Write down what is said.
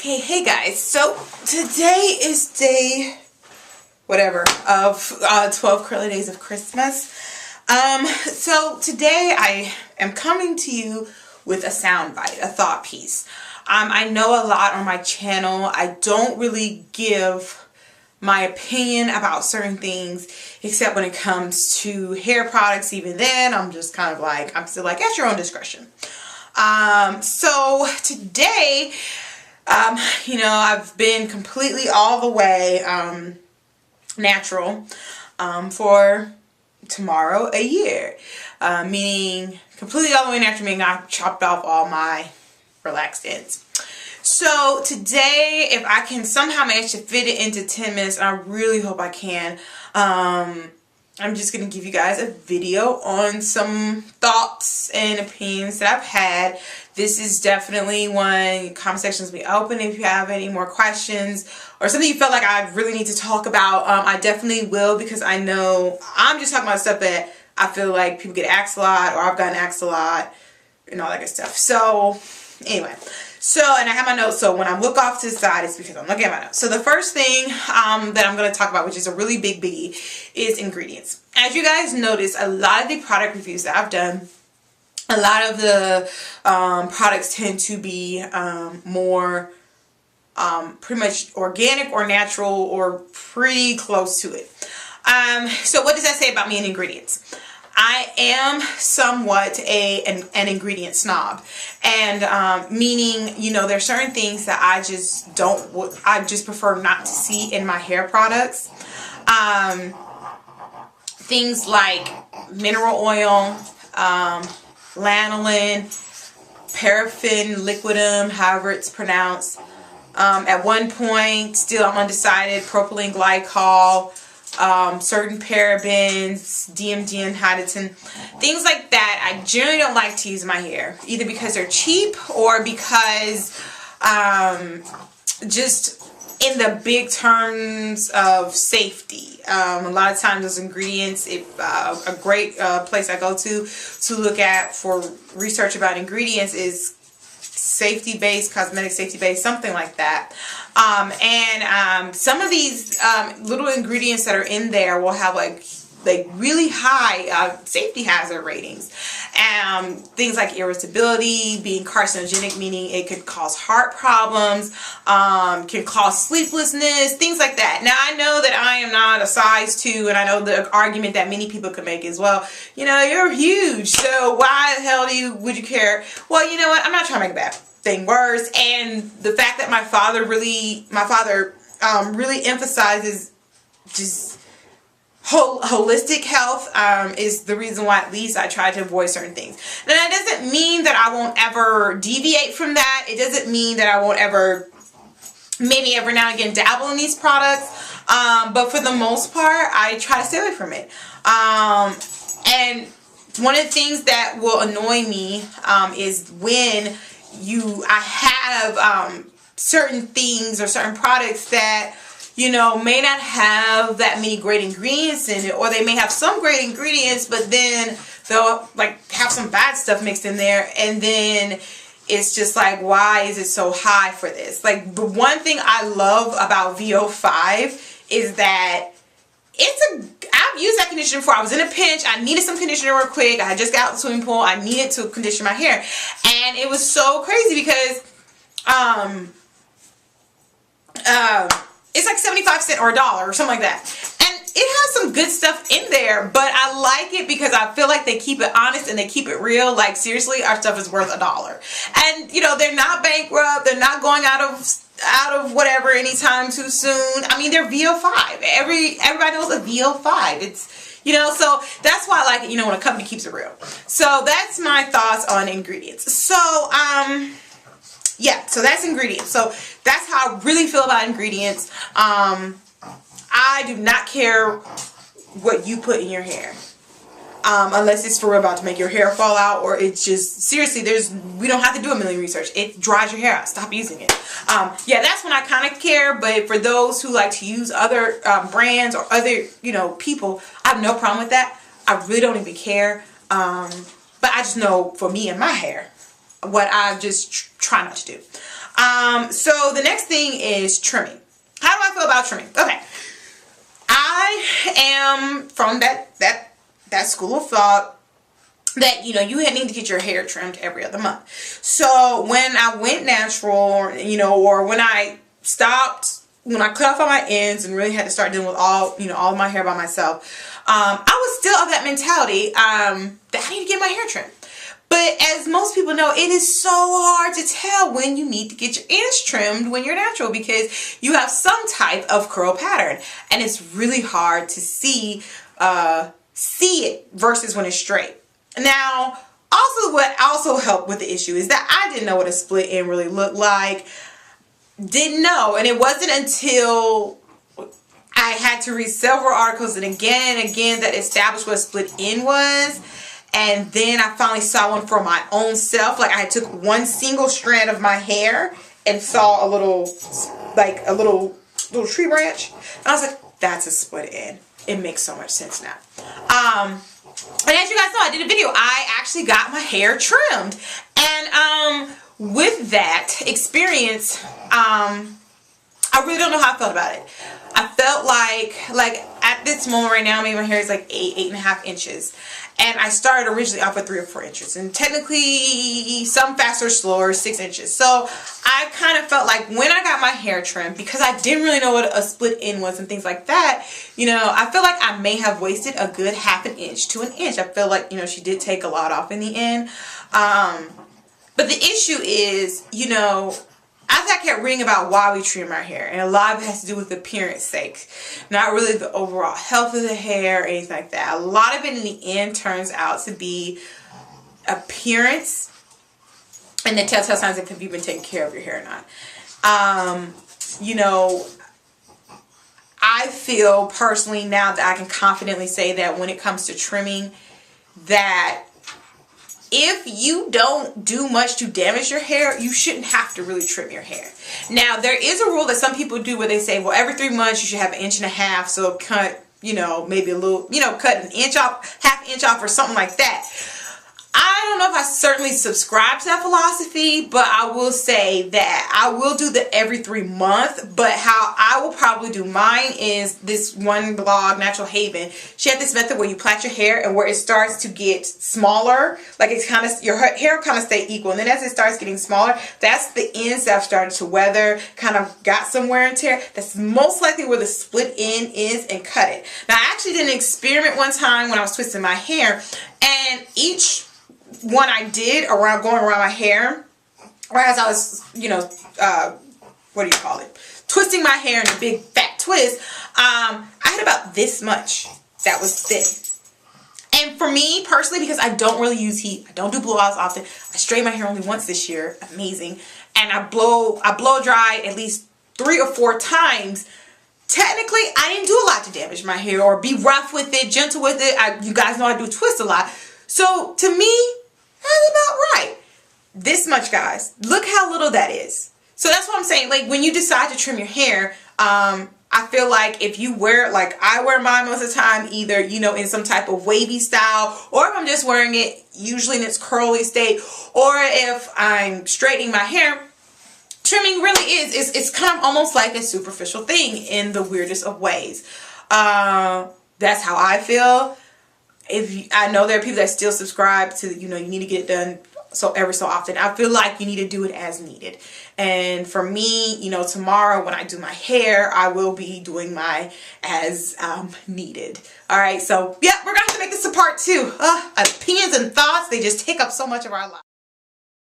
Okay, hey guys, so today is day whatever of 12 curly days of Christmas. So today I am coming to you with a sound bite, a thought piece. I know a lot on my channel. I don't really give my opinion about certain things except when it comes to hair products. Even then, I'm just kind of like, I'm still like, at your own discretion. So today, you know, I've been completely all the way natural for tomorrow a year. Meaning completely all the way natural, meaning I chopped off all my relaxed ends. So today, if I can somehow manage to fit it into 10 minutes, and I really hope I can, I'm just going to give you guys a video on some thoughts and opinions that I've had. This is definitely one. Comment sections will be open if you have any more questions or something you felt like I really need to talk about. I definitely will, because I know I'm just talking about stuff that I feel like people get asked a lot, or I've gotten asked a lot, and all that good stuff. So anyway, and I have my notes, so when I look off to the side, it's because I'm looking at my notes. So the first thing that I'm going to talk about, which is a really big biggie, is ingredients. As you guys notice, a lot of the product reviews that I've done, a lot of the products tend to be more pretty much organic or natural or pretty close to it. So what does that say about me and ingredients? I am somewhat an ingredient snob, and meaning, you know, there's certain things that I just prefer not to see in my hair products. Things like mineral oil, lanolin, paraffin liquidum, however it's pronounced. At one point, still I'm undecided, propylene glycol, certain parabens, DMD and Hydatin, things like that. I generally don't like to use in my hair, either because they're cheap or because just in the big terms of safety. A lot of times those ingredients, if a great place I go to look at for research about ingredients is safety-based, cosmetic safety-based, something like that. Some of these little ingredients that are in there will have like really high safety hazard ratings. Things like irritability, being carcinogenic, meaning it could cause heart problems, can cause sleeplessness, things like that. Now, I know that I am not a size 2, and I know the argument that many people could make is, well, you know, you're huge, so why the hell would you care? Well, you know what? I'm not trying to make a bad thing worse. And the fact that my father really emphasizes just holistic health is the reason why at least I try to avoid certain things. Now, that doesn't mean that I won't ever deviate from that. It doesn't mean that I won't ever, maybe every now and again, dabble in these products. But for the most part, I try to stay away from it. And one of the things that will annoy me is when I have certain things or certain products that, you know, may not have that many great ingredients in it, or they may have some great ingredients, but then they'll like have some bad stuff mixed in there, and then it's just like, why is it so high for this? Like, the one thing I love about VO5 is that I've used that conditioner before. I was in a pinch. I needed some conditioner real quick. I had just got out of the swimming pool. I needed to condition my hair, and it was so crazy because it's like 75 cents or $1 or something like that. And it has some good stuff in there, but I like it because I feel like they keep it honest and they keep it real. Like, seriously, our stuff is worth $1. And, you know, they're not bankrupt. They're not going out of whatever anytime too soon. I mean, they're VO5. Everybody knows a VO5. It's, you know, so that's why I like it, you know, when a company keeps it real. So that's my thoughts on ingredients. So, yeah, so that's ingredients. So that's how I really feel about ingredients. I do not care what you put in your hair. Unless it's for real about to make your hair fall out, or it's just, seriously, we don't have to do a million research. It dries your hair out. Stop using it. Yeah, that's when I kind of care. But for those who like to use other brands or other, you know, people, I have no problem with that. I really don't even care. But I just know for me and my hair, what I just try not to do. So the next thing is trimming. How do I feel about trimming? Okay. I am from that school of thought that, you know, you need to get your hair trimmed every other month. So when I went natural, you know, or when I cut off all my ends and really had to start dealing with all of my hair by myself, I was still of that mentality that I need to get my hair trimmed. But as most people know, it is so hard to tell when you need to get your ends trimmed when you're natural, because you have some type of curl pattern, and it's really hard to see it versus when it's straight. Now, also what also helped with the issue is that I didn't know what a split end really looked like. Didn't know, and it wasn't until I had to read several articles and again that established what a split end was. And then I finally saw one for my own self. Like, I took one single strand of my hair and saw a little tree branch. And I was like, that's a split end. It makes so much sense now. And as you guys know, I did a video. I actually got my hair trimmed. And with that experience, I really don't know how I felt about it. I felt like at this moment right now, maybe my hair is like 8.5 inches. And I started originally off with 3 or 4 inches. And technically, some faster or slower, 6 inches. So I kind of felt like when I got my hair trimmed, because I didn't really know what a split end was and things like that, you know, I feel like I may have wasted a good 1/2 inch to 1 inch. I feel like, you know, she did take a lot off in the end. But the issue is, you know, as I kept reading about why we trim our hair, and a lot of it has to do with appearance sake, not really the overall health of the hair or anything like that. A lot of it in the end turns out to be appearance and the telltale signs of if you've been taking care of your hair or not. You know, I feel personally now that I can confidently say that when it comes to trimming, that if you don't do much to damage your hair, you shouldn't have to really trim your hair. Now, there is a rule that some people do where they say, well, every 3 months you should have 1.5 inches, so cut, you know, maybe a little, you know, cut 1 inch off, 1/2 inch off or something like that. I don't know if I certainly subscribe to that philosophy, but I will say that I will do the every 3 months, but how I will probably do mine is this one blog, Natural Haven. She had this method where you plait your hair and where it starts to get smaller, like it's kind of, your hair kind of stay equal. And then as it starts getting smaller, that's the ends that have started to weather, kind of got some wear and tear. That's most likely where the split end is, and cut it. Now, I actually did an experiment one time when I was twisting my hair, and each one I did going around my hair, or as I was, you know, what do you call it? Twisting my hair in a big fat twist, I had about this much that was thin. And for me personally, because I don't really use heat, I don't do blowouts often, I straighten my hair only once this year, amazing, and I blow dry at least 3 or 4 times. Technically, I didn't do a lot to damage my hair or be rough with it, gentle with it. You guys know I do twist a lot. So to me, that's about right. This much, guys. Look how little that is. So that's what I'm saying. Like, when you decide to trim your hair, I feel like if you wear it like I wear mine most of the time, either, you know, in some type of wavy style, or if I'm just wearing it usually in its curly state, or if I'm straightening my hair, trimming really it's kind of almost like a superficial thing in the weirdest of ways. That's how I feel. I know there are people that still subscribe to, you know, you need to get it done every so often. I feel like you need to do it as needed. And for me, you know, tomorrow when I do my hair, I will be doing my as needed. All right, so yeah, we're going to have to make this a part 2. Opinions and thoughts, they just take up so much of our life.